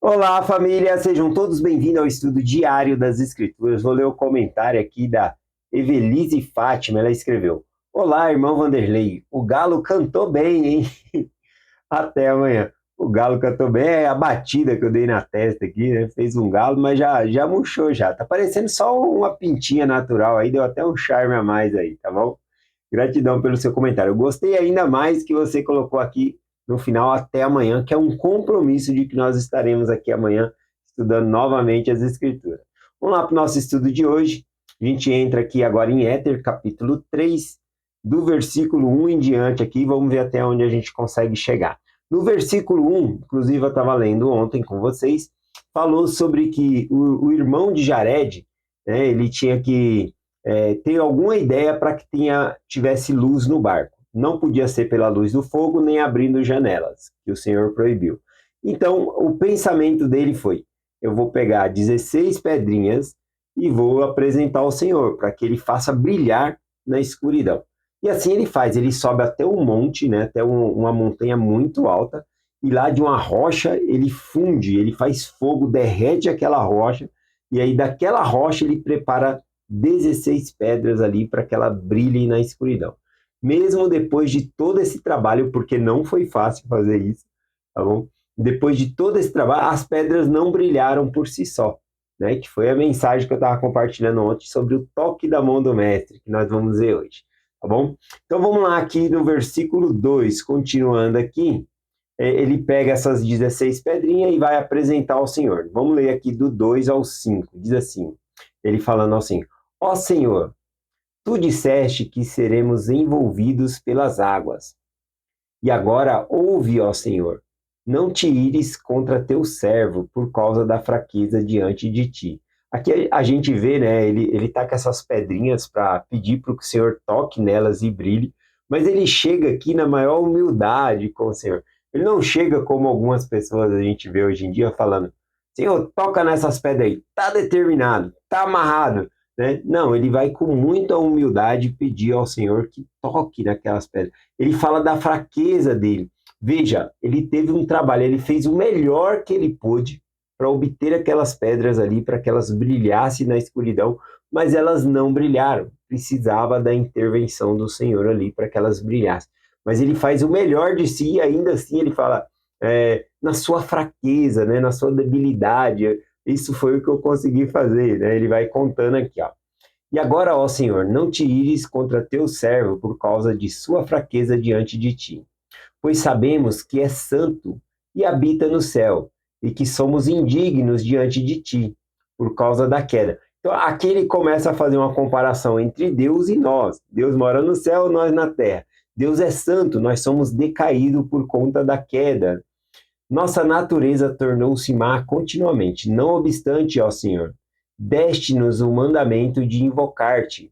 Olá, família! Sejam todos bem-vindos ao estudo diário das Escrituras. Vou ler o comentário aqui da Evelise Fátima. Ela escreveu: Olá, irmão Vanderlei. O galo cantou bem, hein? Até amanhã. O galo cantou bem. É a batida que eu dei na testa aqui, né? Fez um galo, mas já murchou já. Tá parecendo só uma pintinha natural aí. Deu até um charme a mais aí, tá bom? Gratidão pelo seu comentário. Eu gostei ainda mais que você colocou aqui no final até amanhã, que é um compromisso de que nós estaremos aqui amanhã estudando novamente as Escrituras. Vamos lá para o nosso estudo de hoje. A gente entra aqui agora em Éter, capítulo 3, do versículo 1 em diante aqui, vamos ver até onde a gente consegue chegar. No versículo 1, inclusive eu estava lendo ontem com vocês, falou sobre que o irmão de Jared, né, ele tinha que ter alguma ideia para que tivesse luz no barco. Não podia ser pela luz do fogo, nem abrindo janelas, que o Senhor proibiu. Então, o pensamento dele foi: eu vou pegar 16 pedrinhas e vou apresentar ao Senhor, para que ele faça brilhar na escuridão. E assim ele faz, ele sobe até um monte, né, até uma montanha muito alta, e lá de uma rocha ele funde, ele faz fogo, derrete aquela rocha, e aí daquela rocha ele prepara 16 pedras ali para que ela brilhe na escuridão. Mesmo depois de todo esse trabalho, porque não foi fácil fazer isso, tá bom? Depois de todo esse trabalho, as pedras não brilharam por si só, né? Que foi a mensagem que eu estava compartilhando ontem sobre o toque da mão do mestre, que nós vamos ver hoje, tá bom? Então vamos lá aqui no versículo 2, continuando aqui, ele pega essas 16 pedrinhas e vai apresentar ao Senhor. Vamos ler aqui do 2 ao 5. Diz assim, ele falando assim: Ó Senhor, tu disseste que seremos envolvidos pelas águas. E agora ouve, ó Senhor, não te ires contra teu servo por causa da fraqueza diante de ti. Aqui a gente vê, né, ele tá com essas pedrinhas para pedir para que o Senhor toque nelas e brilhe, mas ele chega aqui na maior humildade com o Senhor. Ele não chega como algumas pessoas a gente vê hoje em dia falando: Senhor, toca nessas pedras aí, tá determinado, tá amarrado, né? Não, ele vai com muita humildade pedir ao Senhor que toque naquelas pedras. Ele fala da fraqueza dele. Veja, ele teve um trabalho, ele fez o melhor que ele pôde para obter aquelas pedras ali, para que elas brilhassem na escuridão, mas elas não brilharam. Precisava da intervenção do Senhor ali para que elas brilhassem. Mas ele faz o melhor de si e ainda assim ele fala, na sua fraqueza, né, na sua debilidade, isso foi o que eu consegui fazer, né? Ele vai contando aqui, ó. E agora, ó Senhor, não te ires contra teu servo por causa de sua fraqueza diante de ti, pois sabemos que é santo e habita no céu, e que somos indignos diante de ti, por causa da queda. Então, aqui ele começa a fazer uma comparação entre Deus e nós. Deus mora no céu, nós na terra. Deus é santo, nós somos decaídos por conta da queda. Nossa natureza tornou-se má continuamente. Não obstante, ó Senhor, deste-nos o mandamento de invocar-te,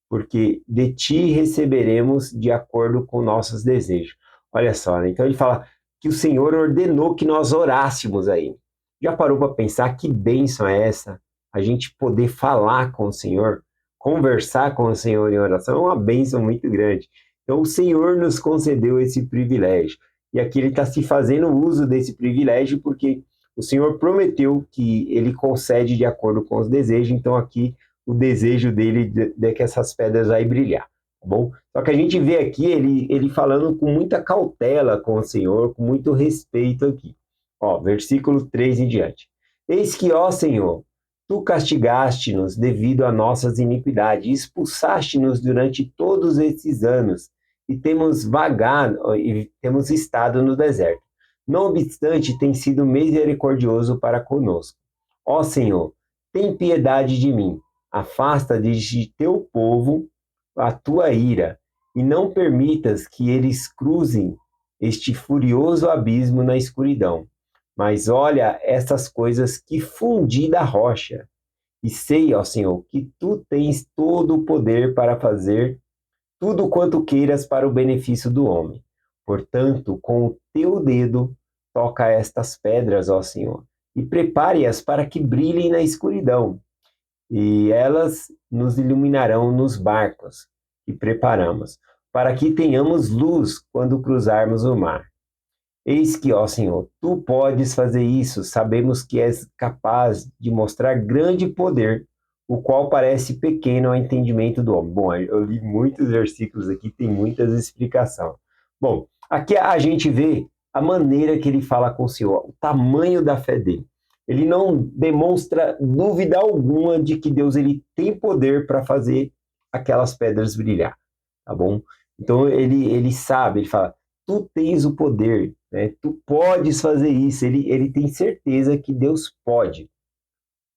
porque de ti receberemos de acordo com nossos desejos. Olha só, né? Então ele fala que o Senhor ordenou que nós orássemos aí. Já parou para pensar que bênção é essa? A gente poder falar com o Senhor, conversar com o Senhor em oração, é uma bênção muito grande. Então o Senhor nos concedeu esse privilégio. E aqui ele está se fazendo uso desse privilégio porque o Senhor prometeu que ele concede de acordo com os desejos. Então aqui o desejo dele de que essas pedras vai brilhar, tá bom? Só que a gente vê aqui ele falando com muita cautela com o Senhor, com muito respeito aqui. Ó, versículo 3 em diante. Eis que, ó Senhor, tu castigaste-nos devido a nossas iniquidades, expulsaste-nos durante todos esses anos, e temos vagado, e temos estado no deserto. Não obstante, tem sido misericordioso para conosco. Ó Senhor, tem piedade de mim, afasta de teu povo a tua ira, e não permitas que eles cruzem este furioso abismo na escuridão. Mas olha essas coisas que fundi da rocha, e sei, ó Senhor, que tu tens todo o poder para fazer tudo quanto queiras para o benefício do homem. Portanto, com o teu dedo, toca estas pedras, ó Senhor, e prepare-as para que brilhem na escuridão, e elas nos iluminarão nos barcos que preparamos, para que tenhamos luz quando cruzarmos o mar. Eis que, ó Senhor, tu podes fazer isso, sabemos que és capaz de mostrar grande poder, o qual parece pequeno ao entendimento do homem. Bom, eu li muitos versículos aqui, tem muitas explicações. Bom, aqui a gente vê a maneira que ele fala com o Senhor, o tamanho da fé dele. Ele não demonstra dúvida alguma de que Deus ele tem poder para fazer aquelas pedras brilhar, tá bom? Então ele sabe, ele fala, tu tens o poder, né? Tu podes fazer isso. Ele tem certeza que Deus pode,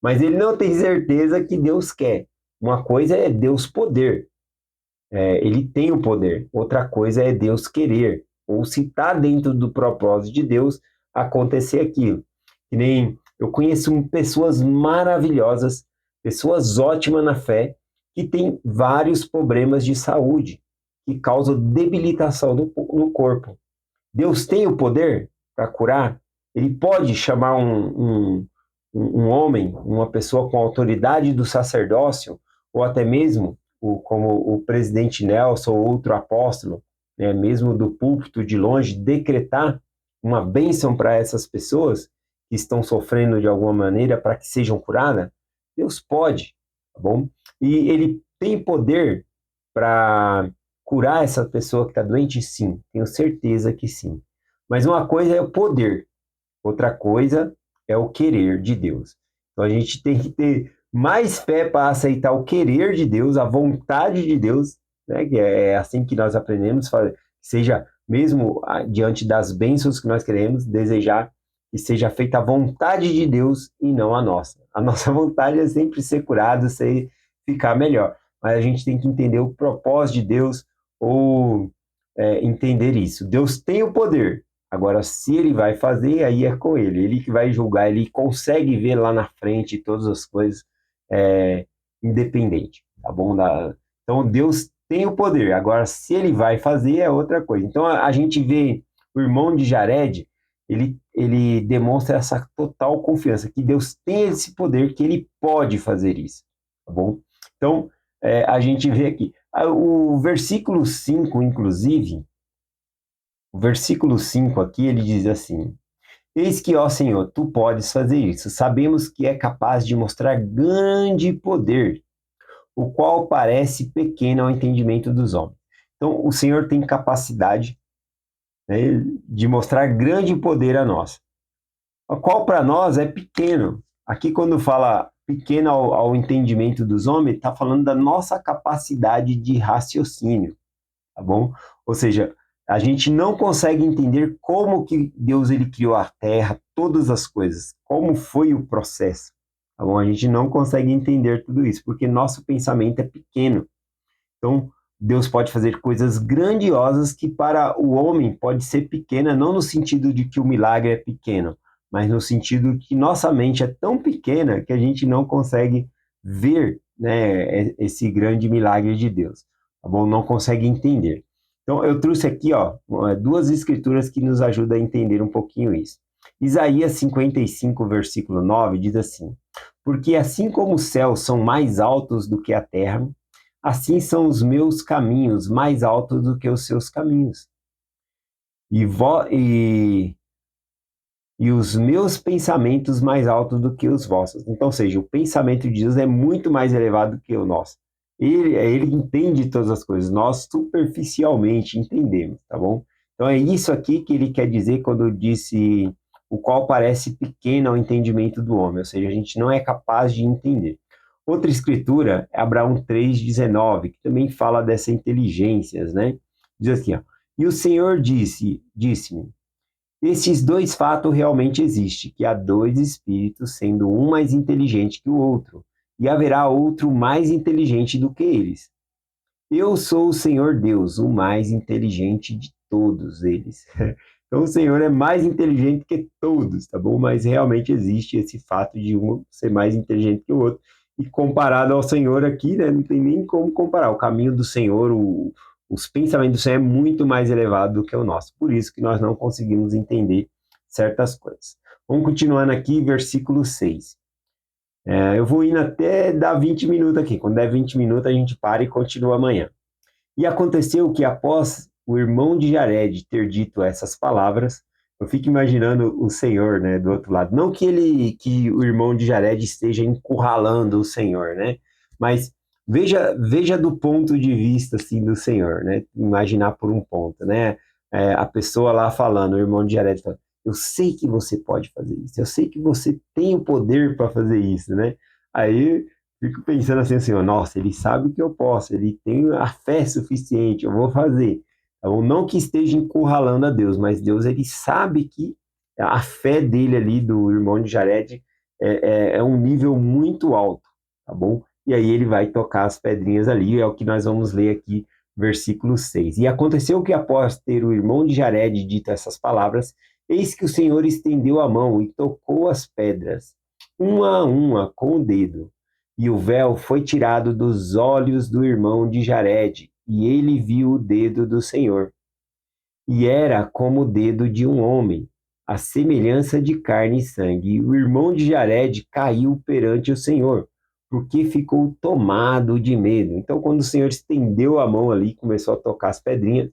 mas ele não tem certeza que Deus quer. Uma coisa é Deus poder, ele tem o poder. Outra coisa é Deus querer, ou se está dentro do propósito de Deus acontecer aquilo. Que nem eu conheço pessoas maravilhosas, pessoas ótimas na fé, que têm vários problemas de saúde, que causam debilitação no corpo. Deus tem o poder para curar? Ele pode chamar um homem, uma pessoa com autoridade do sacerdócio, ou até mesmo, como o presidente Nelson ou outro apóstolo, né, mesmo do púlpito de longe, decretar uma bênção para essas pessoas que estão sofrendo de alguma maneira para que sejam curadas? Deus pode, tá bom? E ele tem poder para curar essa pessoa que está doente? Sim, tenho certeza que sim. Mas uma coisa é o poder, outra coisa é o querer de Deus. Então a gente tem que ter mais fé para aceitar o querer de Deus, a vontade de Deus, né? Que é assim que nós aprendemos, seja mesmo diante das bênçãos que nós queremos, desejar que seja feita a vontade de Deus e não a nossa. A nossa vontade é sempre ser curado, ficar melhor. Mas a gente tem que entender o propósito de Deus ou entender isso. Deus tem o poder. Agora, se ele vai fazer, aí é com ele. Ele que vai julgar, ele consegue ver lá na frente todas as coisas independente, tá bom? Então, Deus tem o poder. Agora, se ele vai fazer, é outra coisa. Então, a gente vê o irmão de Jared, ele demonstra essa total confiança, que Deus tem esse poder, que ele pode fazer isso, tá bom? Então, a gente vê aqui. O versículo 5, inclusive, o versículo 5 aqui, ele diz assim: Eis que, ó Senhor, tu podes fazer isso. Sabemos que é capaz de mostrar grande poder, o qual parece pequeno ao entendimento dos homens. Então, o Senhor tem capacidade, né, de mostrar grande poder a nós, o qual para nós é pequeno. Aqui, quando fala pequeno ao entendimento dos homens, está falando da nossa capacidade de raciocínio, tá bom? Ou seja, a gente não consegue entender como que Deus ele criou a terra, todas as coisas, como foi o processo, tá bom? A gente não consegue entender tudo isso, porque nosso pensamento é pequeno. Então, Deus pode fazer coisas grandiosas que para o homem pode ser pequena, não no sentido de que o milagre é pequeno, mas no sentido que nossa mente é tão pequena que a gente não consegue ver, né, esse grande milagre de Deus, tá bom? Não consegue entender. Então, eu trouxe aqui, ó, duas escrituras que nos ajudam a entender um pouquinho isso. Isaías 55, versículo 9, diz assim: Porque assim como os céus são mais altos do que a terra, assim são os meus caminhos mais altos do que os seus caminhos. E os meus pensamentos mais altos do que os vossos. Então, ou seja, o pensamento de Deus é muito mais elevado que o nosso. Ele entende todas as coisas, nós superficialmente entendemos, tá bom? Então é isso aqui que ele quer dizer quando disse o qual parece pequeno ao entendimento do homem, ou seja, a gente não é capaz de entender. Outra escritura é Abraão 3,19, que também fala dessa inteligências, né? Diz assim, ó, e o Senhor disse-me, esses dois fatos realmente existem, que há dois espíritos, sendo um mais inteligente que o outro, e haverá outro mais inteligente do que eles. Eu sou o Senhor Deus, o mais inteligente de todos eles. Então o Senhor é mais inteligente que todos, tá bom? Mas realmente existe esse fato de um ser mais inteligente que o outro. E comparado ao Senhor aqui, né, não tem nem como comparar. O caminho do Senhor, os pensamentos do Senhor é muito mais elevado do que o nosso. Por isso que nós não conseguimos entender certas coisas. Vamos continuando aqui, versículo 6. Eu vou indo até dar 20 minutos aqui. Quando der 20 minutos, a gente para e continua amanhã. E aconteceu que após o irmão de Jared ter dito essas palavras, eu fico imaginando o Senhor, né, do outro lado. Não que o irmão de Jared esteja encurralando o Senhor, né? Mas veja do ponto de vista, assim, do Senhor, né? Imaginar por um ponto, né? A pessoa lá falando, o irmão de Jared falando, eu sei que você pode fazer isso, eu sei que você tem o poder para fazer isso, né? Aí fico pensando assim, ó, nossa, ele sabe que eu posso, ele tem a fé suficiente, eu vou fazer. Então, não que esteja encurralando a Deus, mas Deus ele sabe que a fé dele ali, do irmão de Jared, é um nível muito alto, tá bom? E aí ele vai tocar as pedrinhas ali, é o que nós vamos ler aqui, versículo 6. E aconteceu que após ter o irmão de Jared dito essas palavras, eis que o Senhor estendeu a mão e tocou as pedras, uma a uma, com o dedo. E o véu foi tirado dos olhos do irmão de Jared, e ele viu o dedo do Senhor. E era como o dedo de um homem, a semelhança de carne e sangue. E o irmão de Jared caiu perante o Senhor, porque ficou tomado de medo. Então, quando o Senhor estendeu a mão ali, começou a tocar as pedrinhas,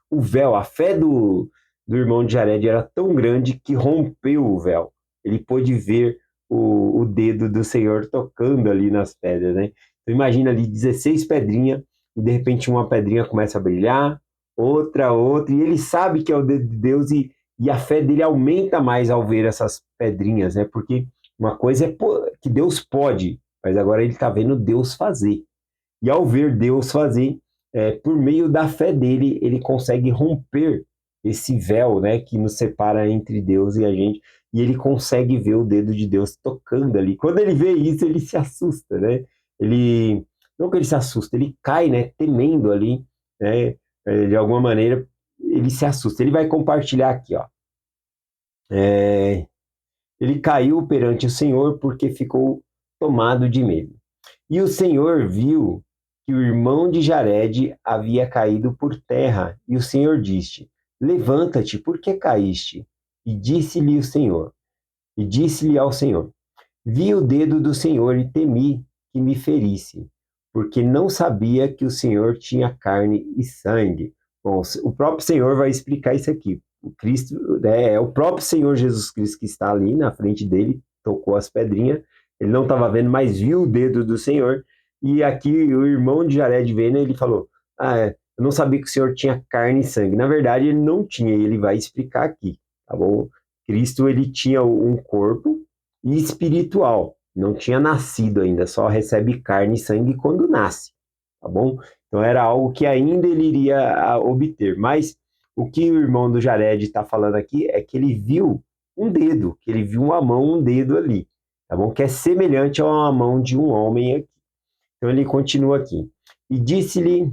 o véu, a fé do irmão de Jared era tão grande que rompeu o véu. Ele pôde ver o dedo do Senhor tocando ali nas pedras, né? Então, imagina ali 16 pedrinhas, e de repente uma pedrinha começa a brilhar, outra, e ele sabe que é o dedo de Deus, e a fé dele aumenta mais ao ver essas pedrinhas, né? Porque uma coisa é que Deus pode, mas agora ele está vendo Deus fazer. E ao ver Deus fazer, por meio da fé dele, ele consegue romper esse véu, né, que nos separa entre Deus e a gente, e ele consegue ver o dedo de Deus tocando ali. Quando ele vê isso, ele se assusta, né? Ele, não que ele se assusta, ele cai, né, temendo ali, né, de alguma maneira, ele se assusta. Ele vai compartilhar aqui, ó. Ele caiu perante o Senhor porque ficou tomado de medo. E o Senhor viu que o irmão de Jared havia caído por terra, e o Senhor disse: Levanta-te, por que caíste? E disse-lhe ao Senhor: Vi o dedo do Senhor e temi que me ferisse, porque não sabia que o Senhor tinha carne e sangue. Bom, o próprio Senhor vai explicar isso aqui. O Cristo, né, é o próprio Senhor Jesus Cristo que está ali na frente dele, tocou as pedrinhas, ele não estava vendo, mas viu o dedo do Senhor, e aqui o irmão de Jared vendo, ele falou, eu não sabia que o Senhor tinha carne e sangue. Na verdade, ele não tinha, e ele vai explicar aqui, tá bom? Cristo, ele tinha um corpo, e espiritual. Não tinha nascido ainda, só recebe carne e sangue quando nasce, tá bom? Então era algo que ainda ele iria obter. Mas o que o irmão do Jared está falando aqui é que ele viu um dedo, que ele viu uma mão, um dedo ali, tá bom? Que é semelhante a uma mão de um homem aqui. Então ele continua aqui. E disse-lhe,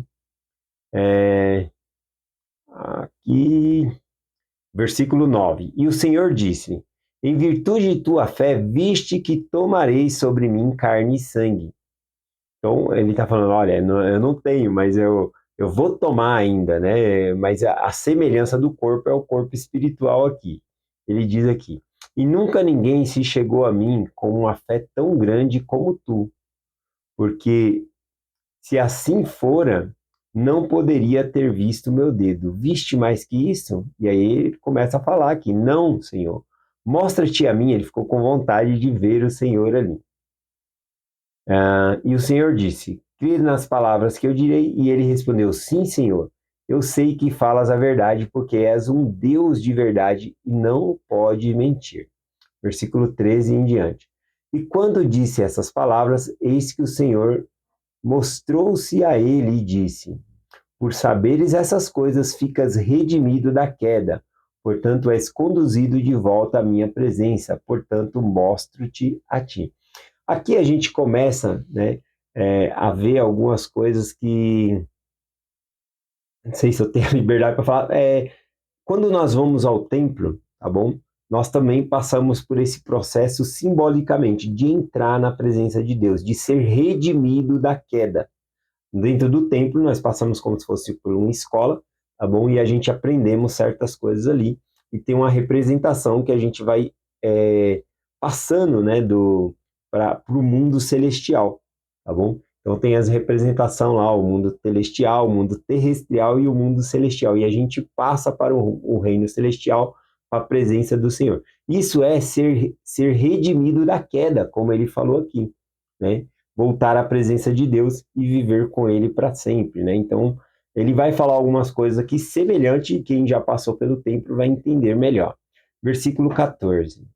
aqui, versículo 9: E o Senhor disse: Em virtude de tua fé, viste que tomarei sobre mim carne e sangue. Então, ele está falando: olha, eu não tenho, mas eu vou tomar ainda, né? Mas a semelhança do corpo é o corpo espiritual aqui. Ele diz aqui: E nunca ninguém se chegou a mim com uma fé tão grande como tu, porque se assim fora, não poderia ter visto meu dedo. Viste mais que isso? E aí ele começa a falar aqui: Não, Senhor. Mostra-te a mim. Ele ficou com vontade de ver o Senhor ali. E o Senhor disse: Crê nas palavras que eu direi. E ele respondeu: Sim, Senhor. Eu sei que falas a verdade, porque és um Deus de verdade e não pode mentir. Versículo 13 em diante. E quando disse essas palavras, eis que o Senhor mostrou-se a ele e disse: Por saberes essas coisas, ficas redimido da queda. Portanto, és conduzido de volta à minha presença. Portanto, mostro-te a ti. Aqui a gente começa, né, a ver algumas coisas que, não sei se eu tenho liberdade para falar, quando nós vamos ao templo, tá bom? Nós também passamos por esse processo simbolicamente de entrar na presença de Deus, de ser redimido da queda. Dentro do templo, nós passamos como se fosse por uma escola, tá bom? E a gente aprendemos certas coisas ali, e tem uma representação que a gente vai passando, né, para o mundo celestial, tá bom? Então tem as representações lá, o mundo celestial, o mundo terrestrial e o mundo celestial. E a gente passa para o reino celestial a presença do Senhor. Isso é ser redimido da queda, como ele falou aqui, né? Voltar à presença de Deus e viver com ele para sempre, né? Então, ele vai falar algumas coisas aqui semelhantes, e quem já passou pelo templo vai entender melhor. Versículo 14.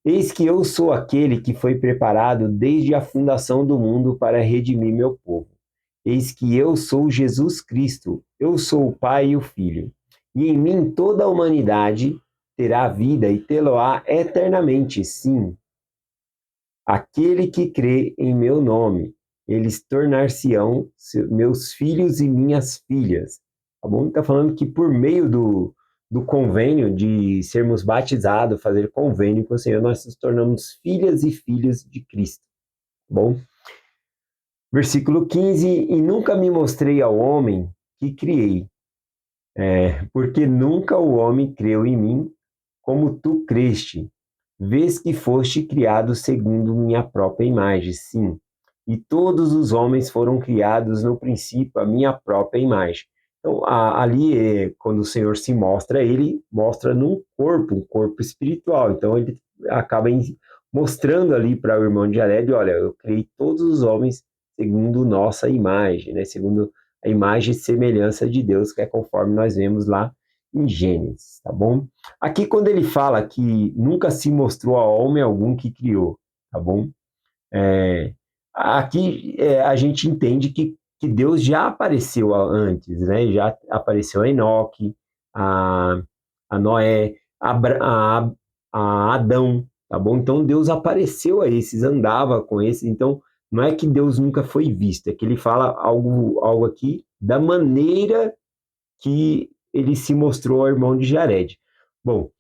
Eis que eu sou aquele que foi preparado desde a fundação do mundo para redimir meu povo. Eis que eu sou Jesus Cristo, eu sou o Pai e o Filho. E em mim toda a humanidade terá vida e tê-lo-á eternamente, sim. Aquele que crê em meu nome, eles tornar-se-ão meus filhos e minhas filhas. Tá bom? Está falando que por meio do convênio, de sermos batizados, fazer convênio com o Senhor, nós nos tornamos filhas e filhos de Cristo. Tá bom? Versículo 15: E nunca me mostrei ao homem que criei, porque nunca o homem creu em mim, como tu creste, vês que foste criado segundo minha própria imagem, sim. E todos os homens foram criados no princípio à minha própria imagem. Então, ali, quando o Senhor se mostra, ele mostra num corpo, um corpo espiritual. Então, ele acaba mostrando ali para o irmão de Jared, olha, eu criei todos os homens segundo nossa imagem, né? Segundo a imagem e semelhança de Deus, que é conforme nós vemos lá em Gênesis, tá bom? Aqui, quando ele fala que nunca se mostrou a homem algum que criou, tá bom? Aqui a gente entende que Deus já apareceu antes, né? Já apareceu a Enoque, a, a Noé, a Adão, tá bom? Então Deus apareceu a esses, andava com esses. Então não é que Deus nunca foi visto, é que ele fala algo aqui da maneira que ele se mostrou ao irmão de Jared. Bom,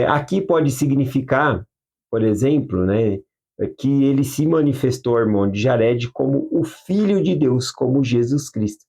aqui pode significar, por exemplo, né, que ele se manifestou ao irmão de Jared como o Filho de Deus, como Jesus Cristo.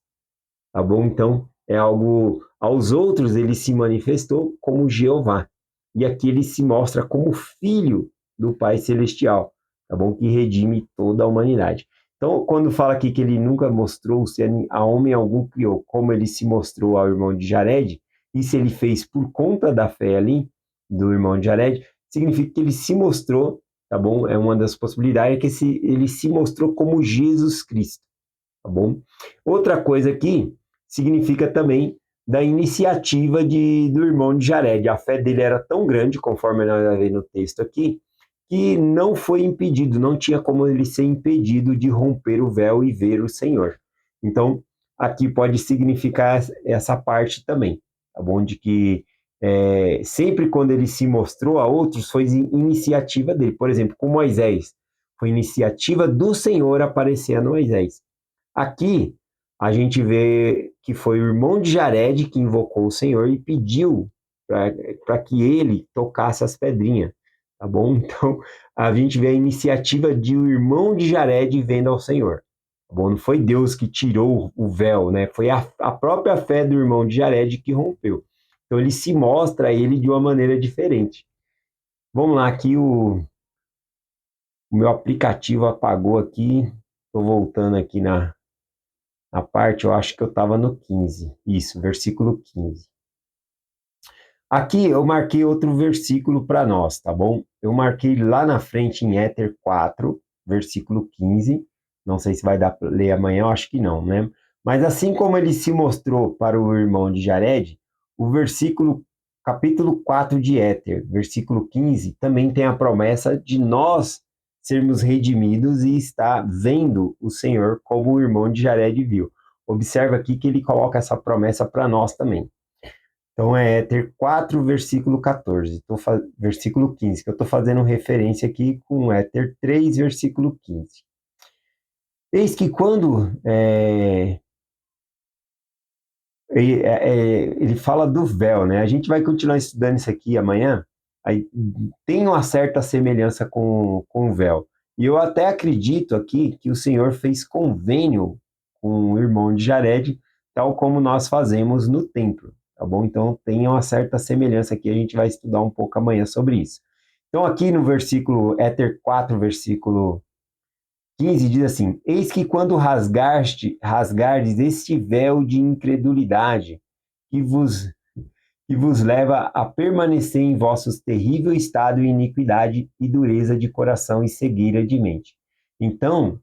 Tá bom? Então, é algo. Aos outros ele se manifestou como Jeová. E aqui ele se mostra como filho do Pai Celestial, tá bom? Que redime toda a humanidade. Então, quando fala aqui que ele nunca mostrou-se a homem algum criou, como ele se mostrou ao irmão de Jared, isso ele fez por conta da fé ali, do irmão de Jared, significa que ele se mostrou, tá bom? É uma das possibilidades, é que ele se mostrou como Jesus Cristo, tá bom? Outra coisa aqui significa também da iniciativa do irmão de Jared. A fé dele era tão grande, conforme nós vamos ver no texto aqui, que não foi impedido, não tinha como ele ser impedido de romper o véu e ver o Senhor. Então, aqui pode significar essa parte também, tá bom? De que sempre quando ele se mostrou a outros, foi iniciativa dele. Por exemplo, com Moisés, foi iniciativa do Senhor aparecer a Moisés. Aqui, a gente vê que foi o irmão de Jared que invocou o Senhor e pediu para que ele tocasse as pedrinhas, tá bom? Então, a gente vê a iniciativa de o irmão de Jared vendo ao Senhor, tá bom? Não foi Deus que tirou o véu, né? Foi a própria fé do irmão de Jared que rompeu. Então, ele se mostra a ele de uma maneira diferente. Vamos lá, aqui o meu aplicativo apagou aqui, estou voltando aqui na parte, eu acho que eu estava no 15. Isso, versículo 15. Aqui eu marquei outro versículo para nós, tá bom? Eu marquei lá na frente em Éter 4, versículo 15. Não sei se vai dar para ler amanhã, eu acho que não, né? Mas assim como ele se mostrou para o irmão de Jared, o capítulo 4 de Éter, versículo 15, também tem a promessa de nós sermos redimidos e estar vendo o Senhor como o irmão de Jared viu. Observa aqui que ele coloca essa promessa para nós também. Então é Éter 4, versículo 14, versículo 15, que eu estou fazendo referência aqui com Éter 3, versículo 15. Eis que quando ele fala do véu, né? A gente vai continuar estudando isso aqui amanhã, aí tem uma certa semelhança com o véu. E eu até acredito aqui que o Senhor fez convênio com o irmão de Jared, tal como nós fazemos no templo, tá bom? Então tem uma certa semelhança aqui, a gente vai estudar um pouco amanhã sobre isso. Então aqui no versículo, Éter 4, versículo 15, diz assim: Eis que quando rasgardes este véu de incredulidade, que que vos leva a permanecer em vossos terrível estado de iniquidade e dureza de coração e cegueira de mente. Então,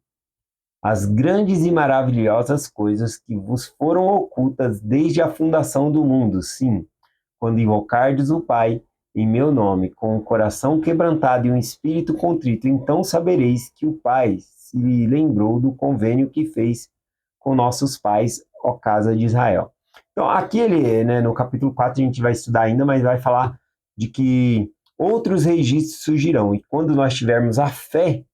as grandes e maravilhosas coisas que vos foram ocultas desde a fundação do mundo, sim, quando invocardes o Pai em meu nome, com o coração quebrantado e um espírito contrito, então sabereis que o Pai se lembrou do convênio que fez com nossos pais, ó casa de Israel. Então, aqui ele, né, no capítulo 4 a gente vai estudar ainda, mas vai falar de que outros registros surgirão. E quando nós tivermos a fé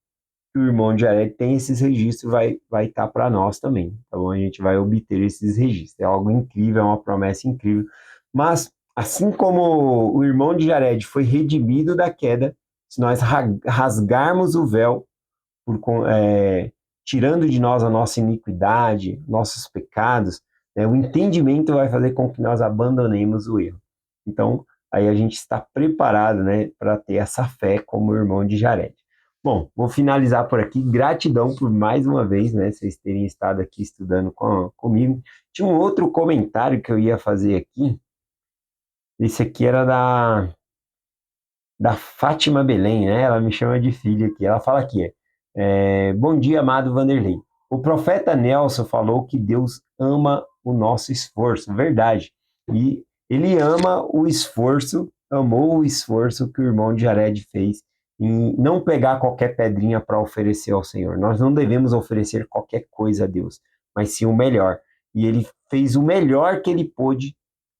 que o irmão de Jared tem, esses registros vai estar para nós também. Então, a gente vai obter esses registros. É algo incrível, é uma promessa incrível. Mas, assim como o irmão de Jared foi redimido da queda, se nós rasgarmos o véu, tirando de nós a nossa iniquidade, nossos pecados, né, o entendimento vai fazer com que nós abandonemos o erro. Então, aí a gente está preparado, né, para ter essa fé como o irmão de Jared. Bom, vou finalizar por aqui. Gratidão por mais uma vez, né, vocês terem estado aqui estudando comigo. Tinha um outro comentário que eu ia fazer aqui. Esse aqui era da Fátima Belém, né? Ela me chama de filha aqui. Ela fala aqui, bom dia, amado Vanderlei. O profeta Nelson falou que Deus ama o nosso esforço, verdade. E ele amou o esforço que o irmão de Jared fez em não pegar qualquer pedrinha para oferecer ao Senhor. Nós não devemos oferecer qualquer coisa a Deus, mas sim o melhor. E ele fez o melhor que ele pôde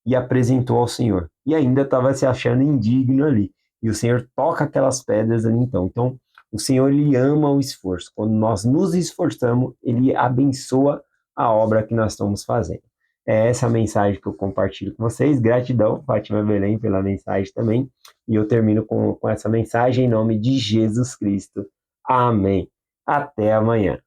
e apresentou ao Senhor. E ainda estava se achando indigno ali. E o Senhor toca aquelas pedras ali então. Então, o Senhor, Ele ama o esforço. Quando nós nos esforçamos, Ele abençoa a obra que nós estamos fazendo. É essa a mensagem que eu compartilho com vocês. Gratidão, Fátima Belém, pela mensagem também. E eu termino com essa mensagem em nome de Jesus Cristo. Amém. Até amanhã.